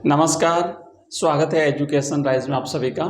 नमस्कार, स्वागत है एजुकेशन राइज में आप सभी का।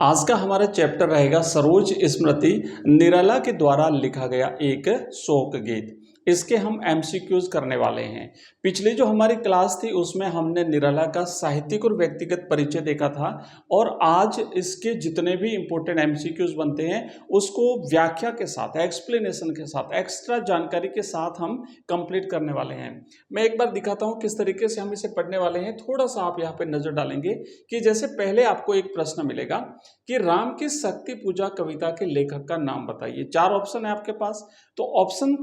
आज का हमारा चैप्टर रहेगा सरोज स्मृति निराला के द्वारा लिखा गया एक शोक गीत। इसके हम एमसीक्यूज करने वाले हैं। पिछली जो हमारी क्लास थी उसमें हमने निराला का साहित्यिक और व्यक्तिगत परिचय देखा था और आज इसके जितने भी इंपॉर्टेंट एमसीक्यूज बनते हैं उसको व्याख्या के साथ, एक्सप्लेनेशन के साथ, एक्स्ट्रा जानकारी के साथ हम कंप्लीट करने वाले हैं। मैं एक बार दिखाता हूँ किस तरीके से हम इसे पढ़ने वाले हैं। थोड़ा सा आप यहाँ पे नजर डालेंगे कि जैसे पहले आपको एक प्रश्न मिलेगा कि राम की शक्ति पूजा कविता के लेखक का नाम बताइए। 4 ऑप्शन है आपके पास, तो ऑप्शन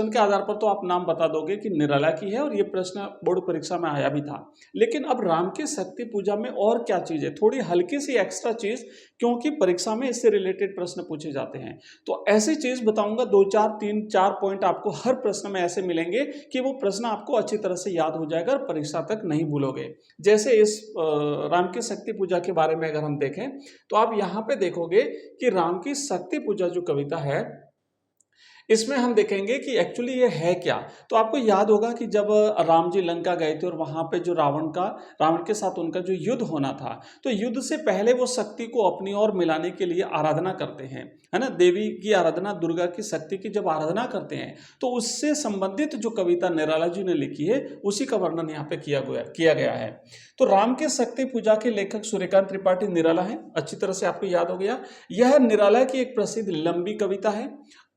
के आधार पर तो आप नाम बता दोगे कि निराला की है और ये प्रश्न बोर्ड परीक्षा में आया भी था। लेकिन अब राम की शक्ति पूजा में और क्या चीज है, थोड़ी हल्की सी एक्स्ट्रा चीज, क्योंकि परीक्षा में इससे रिलेटेड प्रश्न पूछे जाते हैं। तो ऐसी चीज बताऊंगा, 2 4 3 4 पॉइंट आपको हर प्रश्न में ऐसे मिलेंगे कि वो प्रश्न आपको अच्छी तरह से याद हो जाएगा और परीक्षा तक नहीं भूलोगे। जैसे इस राम की शक्ति पूजा के बारे में अगर हम देखें तो आप यहाँ पे देखोगे कि राम की शक्ति पूजा जो कविता है इसमें हम देखेंगे कि एक्चुअली ये है क्या। तो आपको याद होगा कि जब राम जी लंका गए थे और वहां पे जो रावण के साथ उनका जो युद्ध होना था, तो युद्ध से पहले वो शक्ति को अपनी ओर मिलाने के लिए आराधना करते हैं, है ना। देवी की आराधना, दुर्गा की शक्ति की जब आराधना करते हैं तो उससे संबंधित जो कविता निराला जी ने लिखी है उसी का वर्णन यहाँ पे किया गया है। तो राम के शक्ति पूजा के लेखक सूर्यकांत त्रिपाठी निराला है, अच्छी तरह से आपको याद हो गया। यह निराला की एक प्रसिद्ध लंबी कविता है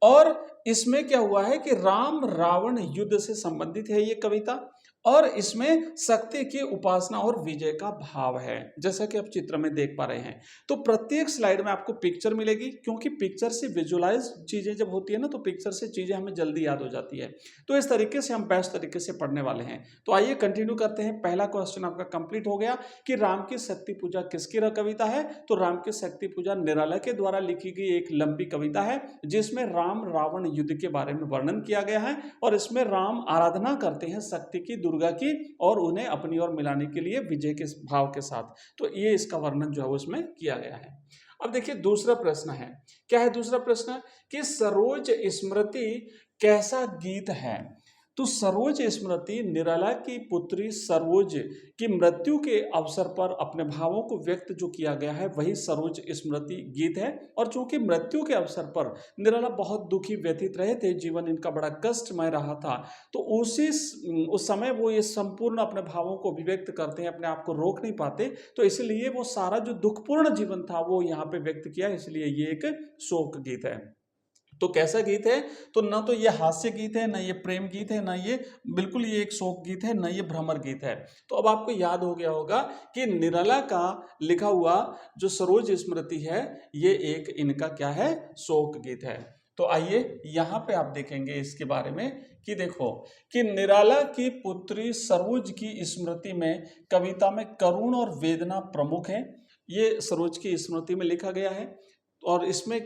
और इसमें क्या हुआ है कि राम रावण युद्ध से संबंधित है ये कविता और इसमें शक्ति की उपासना और विजय का भाव है, जैसा कि आप चित्र में देख पा रहे हैं। तो प्रत्येक स्लाइड में आपको पिक्चर मिलेगी, क्योंकि पिक्चर से विजुलाइज चीजें जब होती है ना तो पिक्चर से चीजें हमें जल्दी याद हो जाती है। तो इस तरीके से हम बेस्ट तरीके से पढ़ने वाले हैं। तो आइए कंटिन्यू करते हैं। पहला क्वेश्चन आपका कंप्लीट हो गया कि राम की शक्ति पूजा किसकी कविता है। तो राम की शक्ति पूजा निराला के द्वारा लिखी गई एक लंबी कविता है जिसमें राम रावण युद्ध के बारे में वर्णन किया गया है और इसमें राम आराधना करते हैं शक्ति की, दुर्गा की, और उन्हें अपनी ओर मिलाने के लिए विजय के भाव के साथ। तो ये इसका वर्णन जो है उसमें किया गया है। अब देखिए दूसरा प्रश्न है, क्या है दूसरा प्रश्न कि सरोज स्मृति कैसा गीत है। तो सरोज स्मृति निराला की पुत्री सरोज की मृत्यु के अवसर पर अपने भावों को व्यक्त जो किया गया है वही सरोज स्मृति गीत है। और चूंकि मृत्यु के अवसर पर निराला बहुत दुखी व्यतीत रहे थे, जीवन इनका बड़ा कष्टमय रहा था, तो उस समय वो ये संपूर्ण अपने भावों को अभिव्यक्त करते हैं, अपने आप को रोक नहीं पाते, तो इसलिए वो सारा जो दुखपूर्ण जीवन था वो यहाँ पे व्यक्त किया, इसलिए ये एक शोक गीत है। तो कैसा गीत है, तो ना तो ये हास्य गीत है, ना ये प्रेम गीत है, ना ये बिल्कुल ये एक शोक गीत है, ना ये भ्रमर गीत है। तो अब आपको याद हो गया होगा कि निराला का लिखा हुआ जो सरोज स्मृति है ये एक इनका क्या है, शोक गीत है। तो आइए यहाँ पे आप देखेंगे इसके बारे में कि देखो कि निराला की पुत्री सरोज की स्मृति में कविता में करुण और वेदना प्रमुख है। ये सरोज की स्मृति में लिखा गया है और इसमें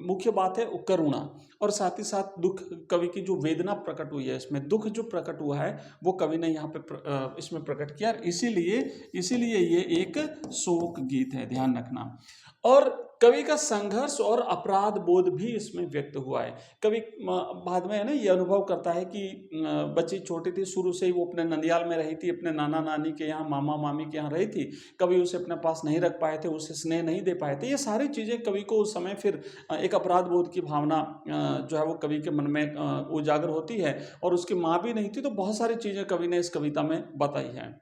मुख्य बात है करुणा और साथ ही साथ दुख, कवि की जो वेदना प्रकट हुई है, इसमें दुख जो प्रकट हुआ है वो कवि ने यहाँ पे इसमें प्रकट किया, इसीलिए ये एक शोक गीत है, ध्यान रखना। और कवि का संघर्ष और अपराध बोध भी इसमें व्यक्त हुआ है। कवि बाद में है ना ये अनुभव करता है कि बच्ची छोटी थी, शुरू से ही वो अपने ननियाल में रही थी, अपने नाना नानी के यहाँ, मामा मामी के यहाँ रही थी, कभी उसे अपने पास नहीं रख पाए थे, उसे स्नेह नहीं दे पाए थे। ये सारी चीज़ें कवि को उस समय फिर एक अपराध बोध की भावना जो है वो कवि के मन में उजागर होती है। और उसकी माँ भी नहीं थी, तो बहुत सारी चीज़ें कवि ने इस कविता में बताई हैं।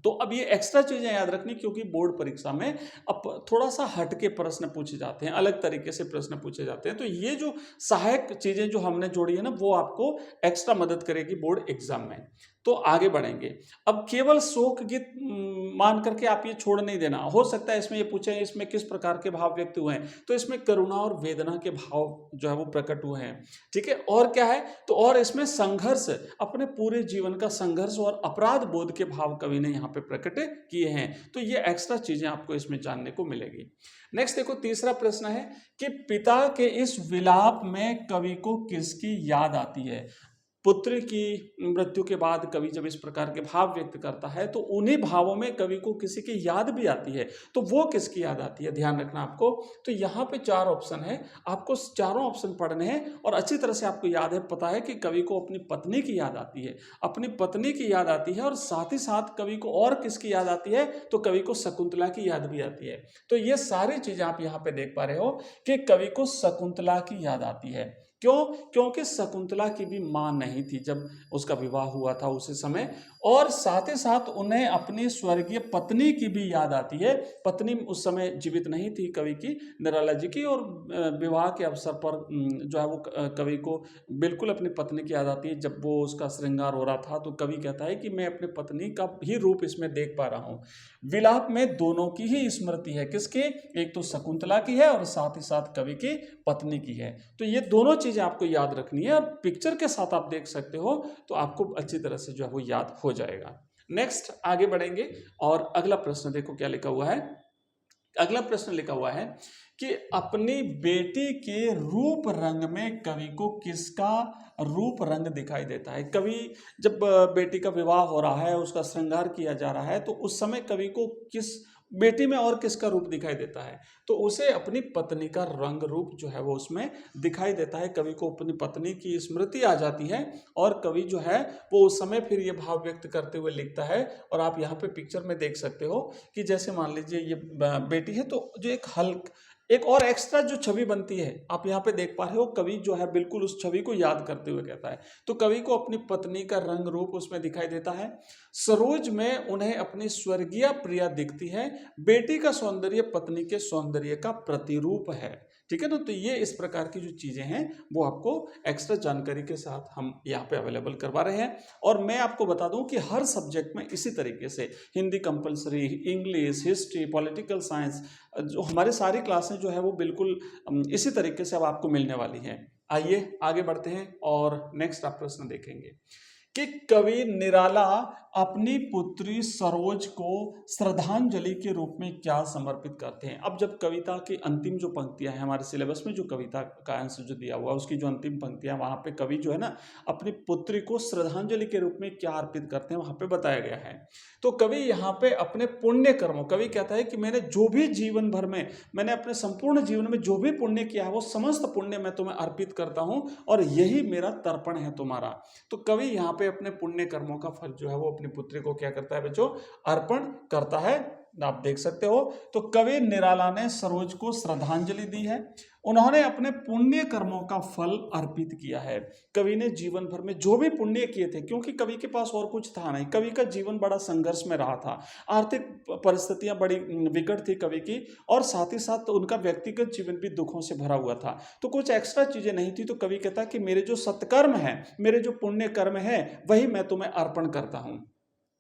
तो अब ये एक्स्ट्रा चीजें याद रखनी, क्योंकि बोर्ड परीक्षा में अब थोड़ा सा हटके प्रश्न पूछे जाते हैं, अलग तरीके से प्रश्न पूछे जाते हैं। तो ये जो सहायक चीजें जो हमने जोड़ी है ना वो आपको एक्स्ट्रा मदद करेगी बोर्ड एग्जाम में। तो आगे बढ़ेंगे। अब केवल शोक गीत मान करके आप ये छोड़ नहीं देना। हो सकता है इसमें ये पूछे इसमें किस प्रकार के भाव व्यक्त हुए हैं, तो इसमें करुणा और वेदना के भाव जो है वो प्रकट हुए हैं, ठीक है। और क्या है, तो और इसमें संघर्ष, अपने पूरे जीवन का संघर्ष और अपराध बोध के भाव कवि ने यहाँ पे प्रकट किए हैं। तो ये एक्स्ट्रा चीजें आपको इसमें जानने को मिलेगी। नेक्स्ट देखो तीसरा प्रश्न है कि पिता के इस विलाप में कवि को किसकी याद आती है। पुत्र की मृत्यु के बाद कवि जब इस प्रकार के भाव व्यक्त करता है तो उन्हीं भावों में कवि को किसी की याद भी आती है। तो वो किसकी याद आती है, ध्यान रखना आपको। तो यहाँ पे 4 ऑप्शन है, आपको चारों ऑप्शन पढ़ने हैं और अच्छी तरह से आपको याद है, पता है कि कवि को अपनी पत्नी की याद आती है, अपनी पत्नी की याद आती है, और साथ ही साथ कवि को और किसकी याद आती है, तो कवि को शकुंतला की याद भी आती है। तो ये सारी चीजें आप यहाँ पे देख पा रहे हो कि कवि को शकुंतला की याद आती है। क्यों? क्योंकि शकुंतला की भी मां नहीं थी जब उसका विवाह हुआ था उसी समय, और साथ ही साथ उन्हें अपनी स्वर्गीय पत्नी की भी याद आती है। पत्नी उस समय जीवित नहीं थी कवि की, निराला जी की, और विवाह के अवसर पर जो है वो कवि को बिल्कुल अपनी पत्नी की याद आती है। जब वो उसका श्रृंगार हो रहा था तो कवि कहता है कि मैं अपनी पत्नी का ही रूप इसमें देख पा रहा हूँ। विलाप में दोनों की ही स्मृति है, किसकी? एक तो शकुंतला की है और साथ ही साथ कवि की पत्नी की है। तो ये दोनों चीजें आपको याद रखनी है, और पिक्चर के साथ आप देख सकते हो तो आपको अच्छी तरह से जो है वो याद हो जाएगा। नेक्स्ट आगे बढ़ेंगे और अगला प्रश्न देखो क्या लिखा हुआ है। अगला प्रश्न लिखा हुआ है कि अपनी बेटी के रूप रंग में कवि को किसका रूप रंग दिखाई देता है। कवि जब बेटी का विवाह हो रहा है, उसका श्रृंगार किया जा रहा है, तो उस समय कवि को किस बेटी में और किसका रूप दिखाई देता है, तो उसे अपनी पत्नी का रंग रूप जो है वो उसमें दिखाई देता है। कवि को अपनी पत्नी की स्मृति आ जाती है और कवि जो है वो उस समय फिर ये भाव व्यक्त करते हुए लिखता है। और आप यहाँ पे पिक्चर में देख सकते हो कि जैसे मान लीजिए ये बेटी है, तो जो एक और एक्स्ट्रा जो छवि बनती है आप यहाँ पे देख पा रहे हो, कवि जो है बिल्कुल उस छवि को याद करते हुए कहता है। तो कवि को अपनी पत्नी का रंग रूप उसमें दिखाई देता है। सरोज में उन्हें अपनी स्वर्गीय प्रिया दिखती है। बेटी का सौंदर्य पत्नी के सौंदर्य का प्रतिरूप है। ठीक है ना। तो ये इस प्रकार की जो चीजें हैं वो आपको एक्स्ट्रा जानकारी के साथ हम यहाँ पे अवेलेबल करवा रहे हैं। और मैं आपको बता दूं कि हर सब्जेक्ट में इसी तरीके से Hindi compulsory, English, history, political science, जो हमारी सारी क्लासें जो है वो बिल्कुल इसी तरीके से अब आपको मिलने वाली हैं। आइए आगे बढ़ते हैं और नेक्स्ट आप प्रश्न देखेंगे कि कवि निराला अपनी पुत्री सरोज को श्रद्धांजलि के रूप में क्या समर्पित करते हैं। अब जब कविता की अंतिम जो पंक्तियां हैं, हमारे सिलेबस में जो कविता का आंसर जो दिया हुआ है उसकी जो अंतिम पंक्तियां, वहां पे कवि जो है ना अपनी पुत्री को श्रद्धांजलि के रूप में क्या अर्पित करते हैं वहां पे बताया गया है। तो कवि यहाँ पे अपने पुण्य कर्मों, कवि कहता है कि मैंने जो भी जीवन भर में, मैंने अपने संपूर्ण जीवन में जो भी पुण्य किया है वो समस्त पुण्य मैं तुम्हें अर्पित करता हूं और यही मेरा तर्पण है तुम्हारा। तो कवि यहाँ पे अपने पुण्य कर्मों का फल जो है वो अपनी पुत्री को क्या करता है बच्चों, अर्पण करता है। आप देख सकते हो। तो कवि निराला ने सरोज को श्रद्धांजलि दी है। उन्होंने अपने पुण्य कर्मों का फल अर्पित किया है। कवि ने जीवन भर में जो भी पुण्य किए थे, क्योंकि कवि के पास और कुछ था नहीं, कवि का जीवन बड़ा संघर्ष में रहा था, आर्थिक परिस्थितियां बड़ी विकट थी कवि की, और साथ ही साथ उनका व्यक्तिगत जीवन भी दुखों से भरा हुआ था। तो कुछ एक्स्ट्रा चीजें नहीं थी। तो कवि कहता कि मेरे जो सत्कर्म है, मेरे जो पुण्य कर्म है, वही मैं तुम्हें अर्पण करता हूं।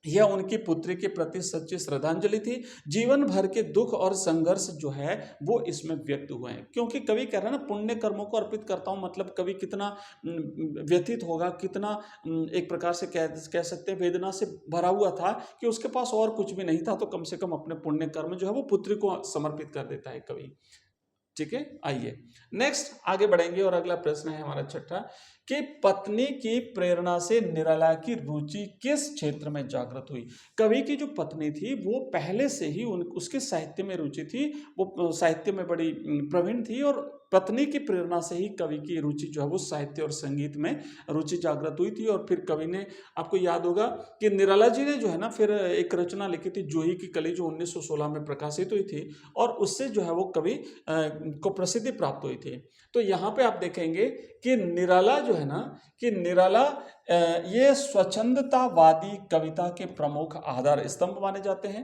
यह उनकी पुत्री के प्रति सच्ची श्रद्धांजलि थी। जीवन भर के दुख और संघर्ष जो है वो इसमें व्यक्त हुए हैं, क्योंकि कवि कह रहा है ना पुण्य कर्मों को अर्पित करता हूं, मतलब कवि कितना व्यथित होगा, कितना एक प्रकार से कह सकते हैं वेदना से भरा हुआ था कि उसके पास और कुछ भी नहीं था, तो कम से कम अपने पुण्य कर्म जो है वो पुत्री को समर्पित कर देता है कवि। ठीक है, आइए नेक्स्ट आगे बढ़ेंगे और अगला प्रश्न है हमारा छठा कि पत्नी की प्रेरणा से निराला की रुचि किस क्षेत्र में जागृत हुई। कवि की जो पत्नी थी वो पहले से ही उसके साहित्य में रुचि थी, वो साहित्य में बड़ी प्रवीण थी, और पत्नी की प्रेरणा से ही कवि की रुचि जो है वो साहित्य और संगीत में रुचि जागृत हुई थी। और फिर कवि ने, आपको याद होगा कि निराला जी ने जो है ना फिर एक रचना लिखी थी जूही की कली, जो 1916 में प्रकाशित हुई थी, और उससे जो है वो कवि को प्रसिद्धि प्राप्त हुई थी। तो यहाँ पे आप देखेंगे कि निराला जो है ना, कि निराला ये स्वच्छंदतावादी कविता के प्रमुख आधार स्तंभ माने जाते हैं।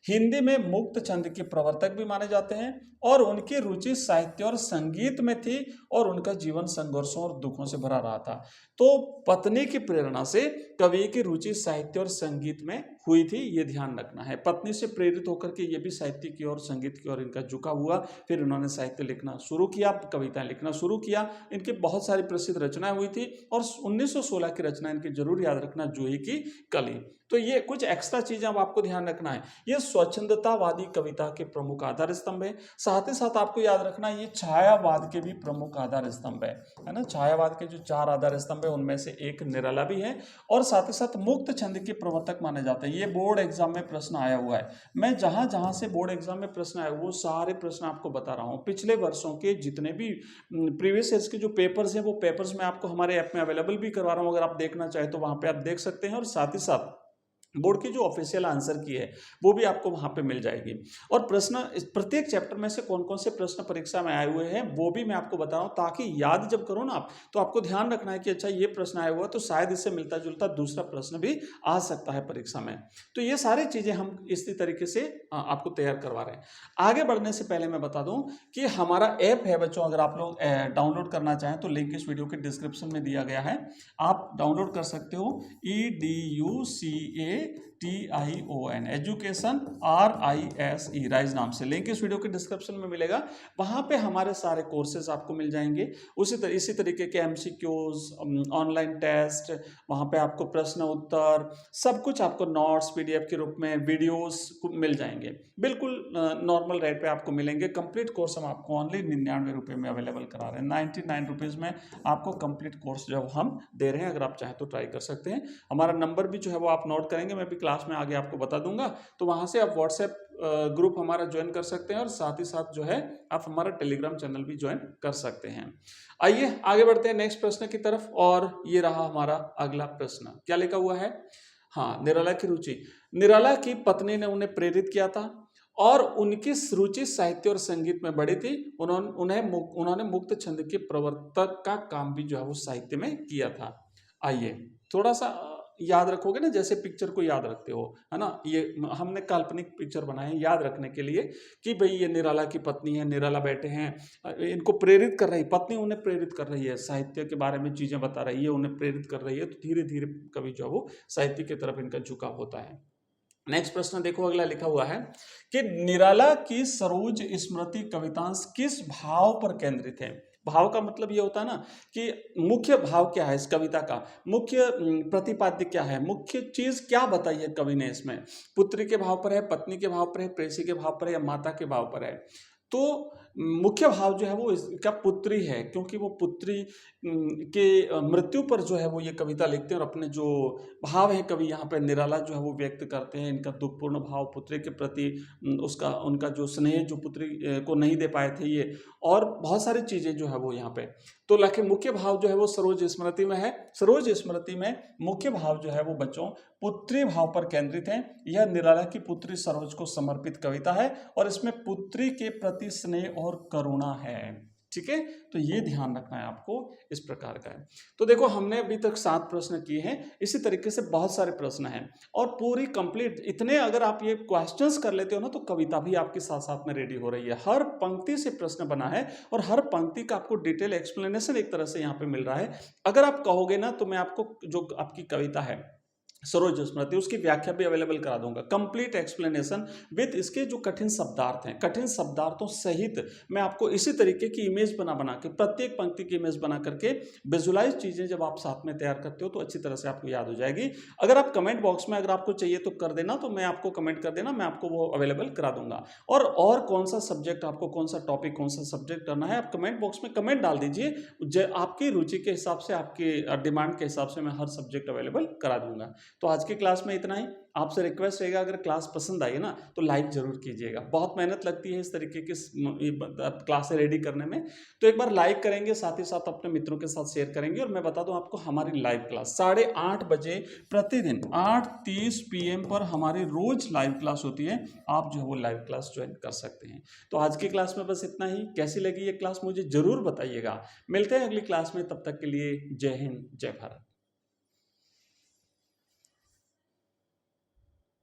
हिंदी में मुक्त छंद के प्रवर्तक भी माने जाते हैं, और उनकी रुचि साहित्य और संगीत में थी, और उनका जीवन संघर्षों और दुखों से भरा रहा था। तो पत्नी की प्रेरणा से कवि की रुचि साहित्य और संगीत में हुई थी, ये ध्यान रखना है। पत्नी से प्रेरित होकर के ये भी साहित्य की और संगीत की ओर इनका झुकाव हुआ। फिर इन्होंने साहित्य लिखना शुरू किया, कविताएं लिखना शुरू किया। इनकी बहुत सारी प्रसिद्ध रचनाएं हुई थी, और 1916 की रचना इनकी जरूर याद रखना, जूही की कली। तो ये कुछ एक्स्ट्रा चीजें अब आपको ध्यान रखना है। ये स्वच्छंदतावादी कविता के प्रमुख आधार स्तंभ है। साथ ही साथ आपको याद रखना ये छायावाद के भी प्रमुख आधार स्तंभ है ना। छायावाद के जो 4 आधार स्तंभ है उनमें से एक निराला भी है, और साथ ही साथ मुक्त छंद के प्रवर्तक माने जाते हैं। ये बोर्ड एग्जाम में प्रश्न आया हुआ है। मैं जहां जहां से बोर्ड एग्जाम में प्रश्न आया वो सारे प्रश्न आपको बता रहा हूं। पिछले वर्षों के जितने भी प्रीवियस ईयर्स के जो पेपर्स हैं वो पेपर्स मैं आपको हमारे ऐप में अवेलेबल भी करवा रहा हूं। अगर आप देखना चाहें तो वहां पे आप देख सकते हैं, और साथ ही साथ बोर्ड की जो ऑफिशियल आंसर की है वो भी आपको वहां पे मिल जाएगी। और प्रश्न प्रत्येक चैप्टर में से कौन कौन से प्रश्न परीक्षा में आए हुए हैं वो भी मैं आपको बता रहा हूं, ताकि याद जब करो ना आप तो आपको ध्यान रखना है कि अच्छा ये प्रश्न आया हुआ तो शायद इससे मिलता जुलता दूसरा प्रश्न भी आ सकता है परीक्षा में। तो ये सारी चीजें हम इसी तरीके से आपको तैयार करवा रहे हैं। आगे बढ़ने से पहले मैं बता दूं कि हमारा ऐप है बच्चों, अगर आप लोग डाउनलोड करना चाहें तो लिंक इस वीडियो के डिस्क्रिप्शन में दिया गया है, आप डाउनलोड कर सकते हो। EDUCATION एजुकेशन RISE राइज नाम से लिंक इस वीडियो के डिस्क्रिप्शन में मिलेगा। वहां पे हमारे सारे कोर्सेज आपको मिल जाएंगे। इसी तरीके के MCQs, ऑनलाइन टेस्ट, वहां पे आपको प्रश्न उत्तर सब कुछ आपको नोट्स PDF के रूप में वीडियोस मिल जाएंगे। बिल्कुल नॉर्मल रेट पे आपको मिलेंगे। कंप्लीट कोर्स हम आपको ओनली 99 रुपये में अवेलेबल करा रहे हैं। 99 रुपीज़ में आपको कंप्लीट कोर्स जो हम दे रहे हैं, अगर आप चाहें तो ट्राई कर सकते हैं। हमारा नंबर भी जो है वो आप नोट करेंगे, मैं भी क्लास में आगे आपको बता दूंगा। तो वहां से आप व्हाट्सएप ग्रुप हमारा ज्वाइन कर सकते हैं, और साथ ही साथ जो है आप हमारा टेलीग्राम चैनल भी ज्वाइन कर सकते हैं। आइए आगे बढ़ते हैं नेक्स्ट प्रश्न की तरफ, और ये रहा हमारा अगला प्रश्न। क्या लिखा हुआ है? हाँ, निराला की रुचि। निराला की पत्नी ने उन्हें प्रेरित किया था, और उनकी रुचि साहित्य और संगीत में बढ़ी थी। उन्होंने मुक्त छंद के प्रवर्तक का काम भी जो है वो साहित्य में किया था। आइए थोड़ा सा याद रखोगे ना, जैसे पिक्चर को याद रखते हो, है ना। ये हमने काल्पनिक पिक्चर बनाए हैं याद रखने के लिए कि भाई ये निराला की पत्नी है, निराला बैठे हैं, इनको प्रेरित कर रही, पत्नी उन्हें प्रेरित कर रही है, साहित्य के बारे में चीजें बता रही है, उन्हें प्रेरित कर रही है। तो धीरे धीरे कवि जो है वो साहित्य की तरफ इनका झुकाव होता है। नेक्स्ट प्रश्न देखो, अगला लिखा हुआ है कि निराला की सरोज स्मृति कवितांश किस भाव पर केंद्रित है। भाव का मतलब ये होता है ना कि मुख्य भाव क्या है इस कविता का, मुख्य प्रतिपाद्य क्या है, मुख्य चीज क्या बताई है कवि ने इसमें। पुत्री के भाव पर है, पत्नी के भाव पर है, प्रेयसी के भाव पर है, या माता के भाव पर है। तो मुख्य भाव जो है वो इसका पुत्री है, क्योंकि वो पुत्री के मृत्यु पर जो है वो ये कविता लिखते हैं, और अपने जो भाव है कवि यहाँ पे निराला जो है वो व्यक्त करते हैं। इनका दुखपूर्ण भाव पुत्री के प्रति, उनका जो स्नेह जो पुत्री को नहीं दे पाए थे ये, और बहुत सारी चीजें जो है वो यहाँ पे। तो लेकिन मुख्य भाव जो है वो सरोज स्मृति में है। सरोज स्मृति में मुख्य भाव जो है वो बच्चों पुत्री भाव पर केंद्रित है। यह निराला की पुत्री सरोज को समर्पित कविता है, और इसमें पुत्री के प्रति स्नेह और करुणा है। ठीक है, तो ये ध्यान रखना है आपको, इस प्रकार का है। तो देखो हमने अभी तक 7 प्रश्न किए हैं, इसी तरीके से बहुत सारे प्रश्न हैं, और पूरी कंप्लीट इतने अगर आप ये क्वेश्चंस कर लेते हो ना तो कविता भी आपके साथ साथ में रेडी हो रही है। हर पंक्ति से प्रश्न बना है, और हर पंक्ति का आपको डिटेल एक्सप्लेनेशन एक तरह से यहाँ पे मिल रहा है। अगर आप कहोगे ना तो मैं आपको जो आपकी कविता है सरोज स्मृति उसकी व्याख्या भी अवेलेबल करा दूंगा, कंप्लीट एक्सप्लेनेशन विद इसके जो कठिन शब्दार्थ हैं, कठिन शब्दार्थों सहित मैं आपको इसी तरीके की इमेज बना के प्रत्येक पंक्ति की इमेज बना करके विजुअलाइज चीजें जब आप साथ में तैयार करते हो तो अच्छी तरह से आपको याद हो जाएगी। अगर आप कमेंट बॉक्स में अगर आपको चाहिए तो कर देना, तो मैं आपको कमेंट कर देना, मैं आपको वो अवेलेबल करा दूंगा। और कौन सा सब्जेक्ट आपको, कौन सा टॉपिक, कौन सा सब्जेक्ट करना है, आप कमेंट बॉक्स में कमेंट डाल दीजिए। आपकी रुचि के हिसाब से, आपकी डिमांड के हिसाब से मैं हर सब्जेक्ट अवेलेबल करा दूंगा। तो आज की क्लास में इतना ही। आपसे रिक्वेस्ट रहेगा अगर क्लास पसंद आई ना तो लाइक जरूर कीजिएगा। बहुत मेहनत लगती है इस तरीके की क्लासें रेडी करने में, तो एक बार लाइक करेंगे, साथ ही साथ अपने मित्रों के साथ शेयर करेंगे। और मैं बता दूं आपको हमारी लाइव क्लास 8:30 बजे प्रतिदिन 8:30 PM पर हमारी रोज लाइव क्लास होती है। आप जो है वो लाइव क्लास ज्वाइन कर सकते हैं। तो आज की क्लास में बस इतना ही। कैसी लगी ये क्लास मुझे जरूर बताइएगा। मिलते हैं अगली क्लास में, तब तक के लिए जय हिंद, जय भारत।